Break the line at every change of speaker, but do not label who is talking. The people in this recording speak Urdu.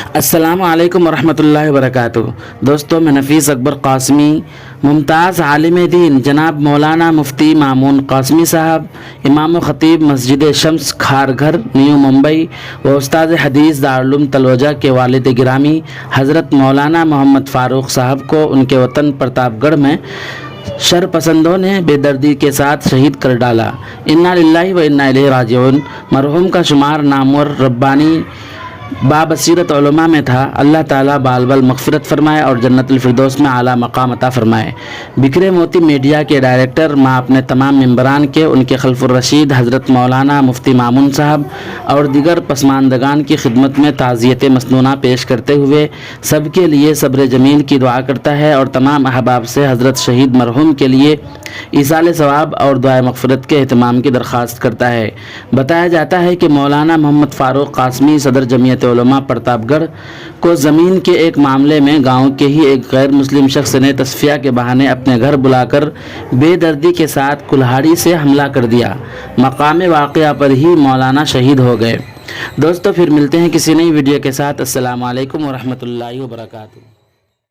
السلام علیکم ورحمۃ اللہ وبرکاتہ۔ دوستو، میں نفیس اکبر قاسمی، ممتاز عالم دین جناب مولانا مفتی مامون قاسمی صاحب، امام و خطیب مسجد شمس کھارگھر نیو ممبئی و استاد حدیث دارالعلوم تلوجہ کے والد گرامی حضرت مولانا محمد فاروق صاحب کو ان کے وطن پرتاپ گڑھ میں شر پسندوں نے بے دردی کے ساتھ شہید کر ڈالا۔ انا للہ و انا الیہ راجعون۔ مرحوم کا شمار نامور، ربانی، بابصیرت علماء میں تھا۔ اللہ تعالیٰ بال بال مغفرت فرمائے اور جنت الفردوس میں اعلیٰ مقام عطا فرمائے۔ بکھرے موتی میڈیا کے ڈائریکٹر ماں اپنے تمام ممبران کے ان کے خلف الرشید حضرت مولانا مفتی مامون صاحب اور دیگر پسماندگان کی خدمت میں تعزیت مسنونہ پیش کرتے ہوئے سب کے لیے صبر جمیل کی دعا کرتا ہے اور تمام احباب سے حضرت شہید مرحوم کے لیے ایصال ثواب اور دعائے مغفرت کے اہتمام کی درخواست کرتا ہے۔ بتایا جاتا ہے کہ مولانا محمد فاروق قاسمی صدر جمعیت علماء پرتاپ گڑھ کو زمین کے ایک معاملے میں گاؤں کے ہی ایک غیر مسلم شخص نے تصفیہ کے بہانے اپنے گھر بلا کر بے دردی کے ساتھ کلہاڑی سے حملہ کر دیا۔ مقام واقعہ پر ہی مولانا شہید ہو گئے۔ دوستو، پھر ملتے ہیں کسی نئی ویڈیو کے ساتھ۔ السلام علیکم ورحمۃ اللہ وبرکاتہ۔